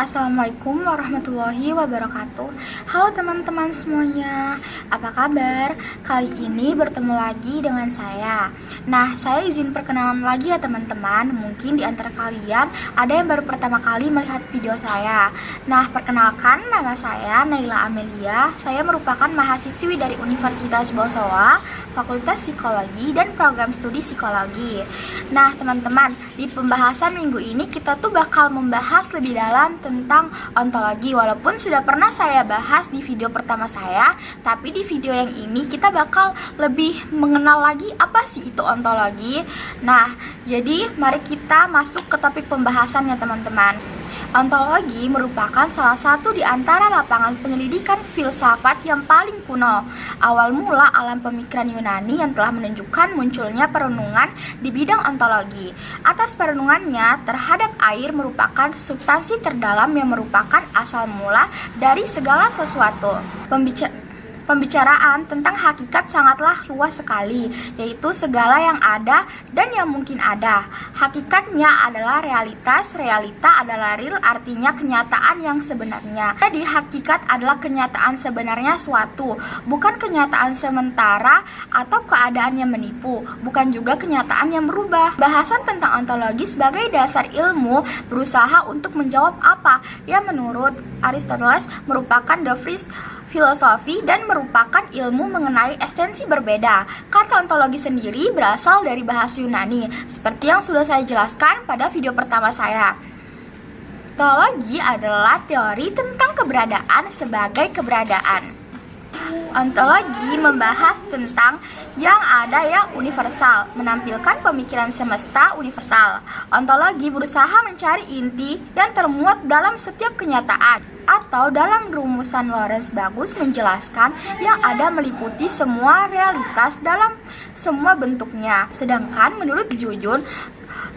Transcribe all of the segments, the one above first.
Assalamualaikum warahmatullahi wabarakatuh. Halo teman-teman semuanya, apa kabar? Kali ini bertemu lagi dengan saya. Nah, saya izin perkenalan lagi ya teman-teman. Mungkin di antara kalian ada yang baru pertama kali melihat video saya. Nah, perkenalkan, nama saya Naila Amelia. Saya merupakan mahasiswi dari Universitas Bosowa, Fakultas Psikologi dan Program Studi Psikologi. Nah, teman-teman, di pembahasan minggu ini kita tuh bakal membahas lebih dalam tentang ontologi. Walaupun sudah pernah saya bahas di video pertama saya, tapi di video yang ini kita bakal lebih mengenal lagi apa sih itu ontologi. Nah, jadi mari kita masuk ke topik pembahasannya teman-teman. Ontologi merupakan salah satu di antara lapangan penyelidikan filsafat yang paling kuno. Awal mula alam pemikiran Yunani yang telah menunjukkan munculnya perenungan di bidang ontologi. Atas perenungannya terhadap air merupakan substansi terdalam yang merupakan asal mula dari segala sesuatu. Pembicaraan tentang hakikat sangatlah luas sekali, yaitu segala yang ada dan yang mungkin ada. Hakikatnya adalah realitas, realita adalah real, artinya kenyataan yang sebenarnya. Jadi hakikat adalah kenyataan sebenarnya suatu, bukan kenyataan sementara atau keadaan yang menipu, bukan juga kenyataan yang berubah. Bahasan tentang ontologi sebagai dasar ilmu berusaha untuk menjawab apa yang menurut Aristoteles merupakan the first filosofi dan merupakan ilmu mengenai esensi berbeda. Kata ontologi sendiri berasal dari bahasa Yunani, seperti yang sudah saya jelaskan pada video pertama saya. Ontologi adalah teori tentang keberadaan sebagai keberadaan. Ontologi membahas tentang yang ada yang universal, menampilkan pemikiran semesta universal. Ontologi berusaha mencari inti yang termuat dalam setiap kenyataan, atau dalam rumusan Lawrence Bagus menjelaskan yang ada meliputi semua realitas dalam semua bentuknya. Sedangkan menurut Jujun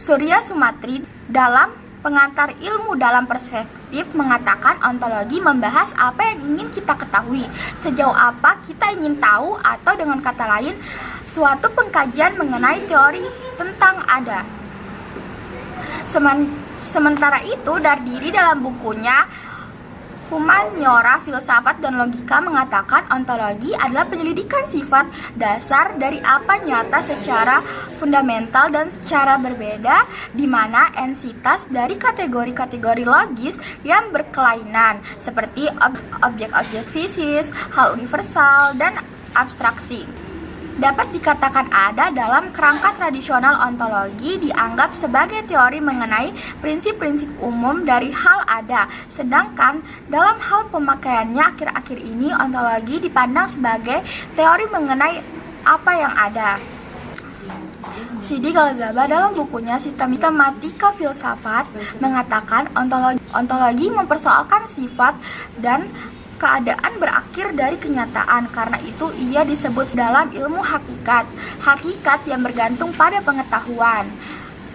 Surya Sumatri dalam Pengantar Ilmu dalam Perspektif mengatakan ontologi membahas apa yang ingin kita ketahui, sejauh apa kita ingin tahu, atau dengan kata lain, suatu pengkajian mengenai teori tentang ada. Sementara itu, Dardiri dalam bukunya Humaniora, Filsafat dan Logika mengatakan ontologi adalah penyelidikan sifat dasar dari apa nyata secara fundamental dan secara berbeda, di mana entitas dari kategori-kategori logis yang berkelainan seperti objek-objek fisik, hal universal, dan abstraksi dapat dikatakan ada dalam kerangka tradisional. Ontologi dianggap sebagai teori mengenai prinsip-prinsip umum dari hal ada, sedangkan dalam hal pemakaiannya akhir-akhir ini ontologi dipandang sebagai teori mengenai apa yang ada. Sidi Galzaba dalam bukunya Sistematika Filsafat mengatakan ontologi mempersoalkan sifat dan keadaan berakhir dari kenyataan. Karena itu ia disebut dalam ilmu hakikat yang bergantung pada pengetahuan.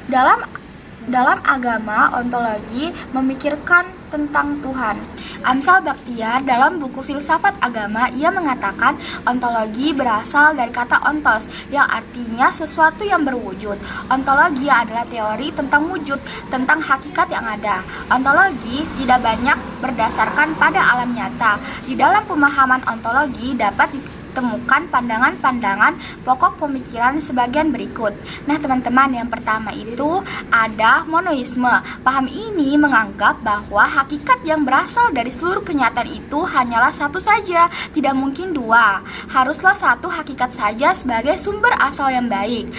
Dalam agama, ontologi memikirkan tentang Tuhan. Amsal Bakhtiar dalam buku Filsafat Agama, ia mengatakan ontologi berasal dari kata ontos, yang artinya sesuatu yang berwujud. Ontologi adalah teori tentang wujud, tentang hakikat yang ada. Ontologi tidak banyak berdasarkan pada alam nyata. Di dalam pemahaman ontologi dapat temukan pandangan-pandangan pokok pemikiran sebagian berikut. Nah teman-teman, yang pertama itu ada monoisme. Paham ini menganggap bahwa hakikat yang berasal dari seluruh kenyataan itu hanyalah satu saja, tidak mungkin dua. Haruslah satu hakikat saja sebagai sumber asal yang baik.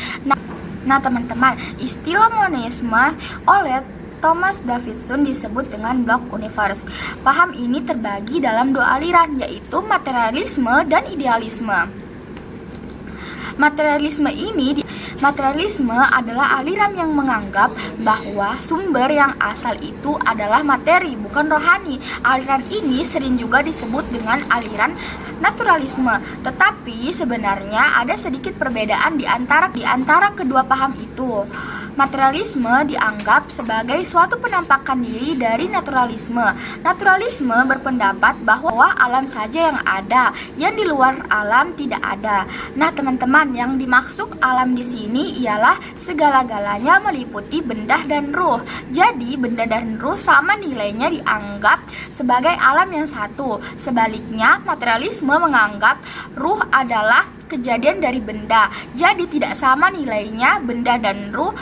Nah teman-teman, istilah monoisme oleh Thomas Davidson disebut dengan blok universe. Paham ini terbagi dalam dua aliran, yaitu materialisme dan idealisme. Materialisme adalah aliran yang menganggap bahwa sumber yang asal itu adalah materi, bukan rohani. Aliran ini sering juga disebut dengan aliran naturalisme, tetapi sebenarnya ada sedikit perbedaan di antara kedua paham itu. Materialisme dianggap sebagai suatu penampakan diri dari naturalisme. Naturalisme berpendapat bahwa alam saja yang ada, yang di luar alam tidak ada. Nah, teman-teman, yang dimaksud alam di sini ialah segala-galanya meliputi benda dan ruh. Jadi, benda dan ruh sama nilainya dianggap sebagai alam yang satu. Sebaliknya, materialisme menganggap ruh adalah kejadian dari benda. Jadi tidak sama nilainya benda dan ruh,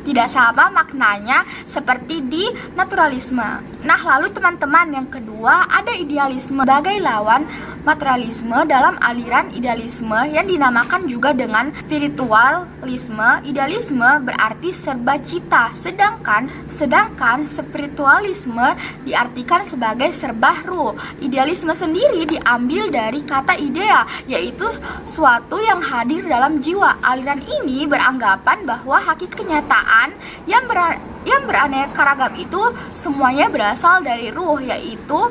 tidak sama maknanya seperti di naturalisme. Nah, lalu teman-teman, yang kedua ada idealisme sebagai lawan materialisme dalam aliran idealisme yang dinamakan juga dengan spiritualisme. Idealisme berarti serba cita, sedangkan spiritualisme diartikan sebagai serba ruh. Idealisme sendiri diambil dari kata idea, yaitu suatu yang hadir dalam jiwa. Aliran ini beranggapan bahwa hakikat kenyataan yang beraneka ragam itu semuanya berasal dari ruh, yaitu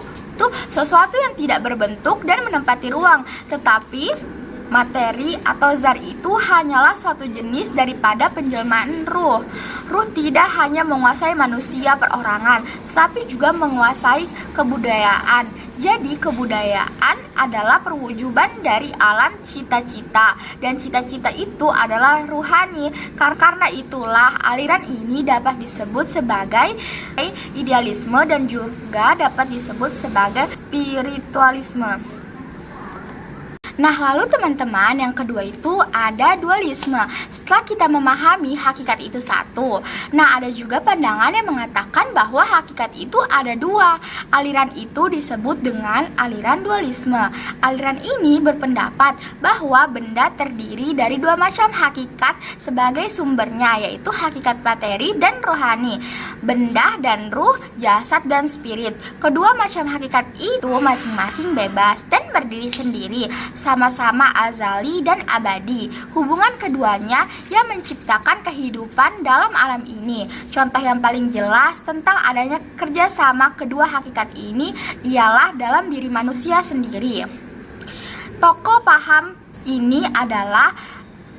sesuatu yang tidak berbentuk dan menempati ruang, tetapi materi atau zat itu hanyalah suatu jenis daripada penjelmaan ruh. Ruh tidak hanya menguasai manusia perorangan, tetapi juga menguasai kebudayaan. Jadi kebudayaan adalah perwujudan dari alam cita-cita, dan cita-cita itu adalah ruhani. Karena itulah aliran ini dapat disebut sebagai idealisme dan juga dapat disebut sebagai spiritualisme. Nah, lalu teman-teman, yang kedua itu ada dualisme. Setelah kita memahami hakikat itu satu, nah ada juga pandangan yang mengatakan bahwa hakikat itu ada dua. Aliran itu disebut dengan aliran dualisme. Aliran ini berpendapat bahwa benda terdiri dari dua macam hakikat sebagai sumbernya, yaitu hakikat materi dan rohani, benda dan ruh, jasad dan spirit. Kedua macam hakikat itu masing-masing bebas dan berdiri sendiri, sama-sama azali dan abadi. Hubungan keduanya yang menciptakan kehidupan dalam alam ini. Contoh yang paling jelas tentang adanya kerjasama kedua hakikat ini ialah dalam diri manusia sendiri. Tokoh paham ini adalah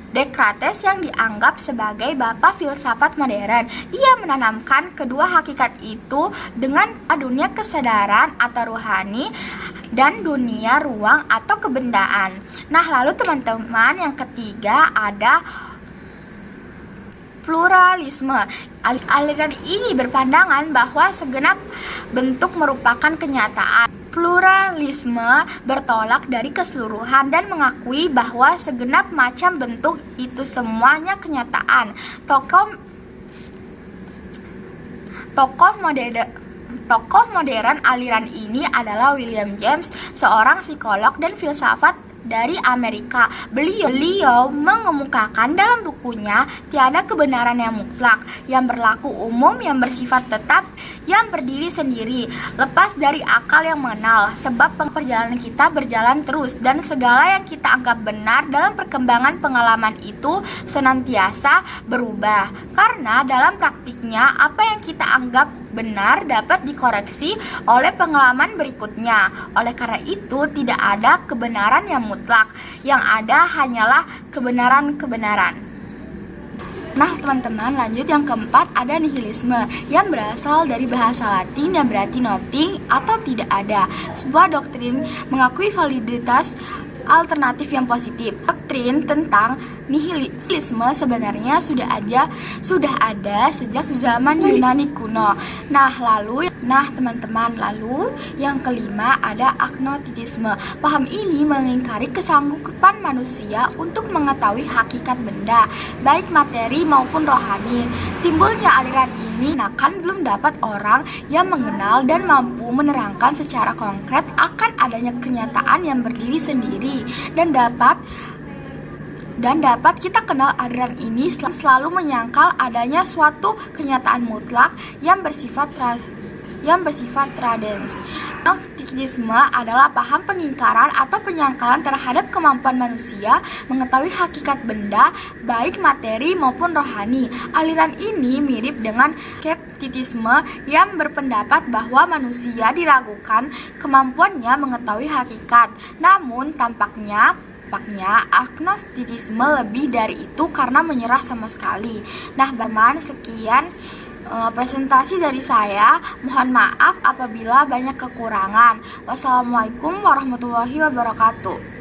Descartes yang dianggap sebagai bapak filsafat modern. Ia menanamkan kedua hakikat itu dengan dunia kesadaran atau rohani dan dunia ruang atau kebendaan. Nah, lalu teman-teman, yang ketiga ada pluralisme. Aliran ini berpandangan bahwa segenap bentuk merupakan kenyataan. Pluralisme bertolak dari keseluruhan dan mengakui bahwa segenap macam bentuk itu semuanya kenyataan. Tokoh modern aliran ini adalah William James, seorang psikolog dan filsafat dari Amerika. Beliau mengemukakan dalam bukunya tiada kebenaran yang mutlak, yang berlaku umum, yang bersifat tetap, yang berdiri sendiri, lepas dari akal yang mengenal, sebab perjalanan kita berjalan terus, dan segala yang kita anggap benar dalam perkembangan pengalaman itu senantiasa berubah. Karena dalam praktiknya, apa yang kita anggap benar dapat dikoreksi oleh pengalaman berikutnya. Oleh karena itu, tidak ada kebenaran yang mutlak, yang ada hanyalah kebenaran-kebenaran. Nah, teman-teman, lanjut yang keempat ada nihilisme, yang berasal dari bahasa Latin yang berarti nothing atau tidak ada. Sebuah doktrin mengakui validitas alternatif yang positif. Doktrin tentang nihilisme sebenarnya sudah ada sejak zaman Yunani kuno. Nah, teman-teman, lalu yang kelima ada agnostitisme. Paham ini mengingkari kesanggupan manusia untuk mengetahui hakikat benda, baik materi maupun rohani. Timbulnya aliran ini belum dapat orang yang mengenal dan mampu menerangkan secara konkret akan adanya kenyataan yang berdiri sendiri, dan dapat kita kenal aliran ini selalu menyangkal adanya suatu kenyataan mutlak yang bersifat tradens. Agnosticisme adalah paham pengingkaran atau penyangkalan terhadap kemampuan manusia mengetahui hakikat benda, baik materi maupun rohani. Aliran ini mirip dengan skeptisisme yang berpendapat bahwa manusia diragukan kemampuannya mengetahui hakikat. Namun, tampaknya Nampaknya agnostisisme lebih dari itu karena menyerah sama sekali. Nah, teman, sekian presentasi dari saya. Mohon maaf apabila banyak kekurangan. Wassalamualaikum warahmatullahi wabarakatuh.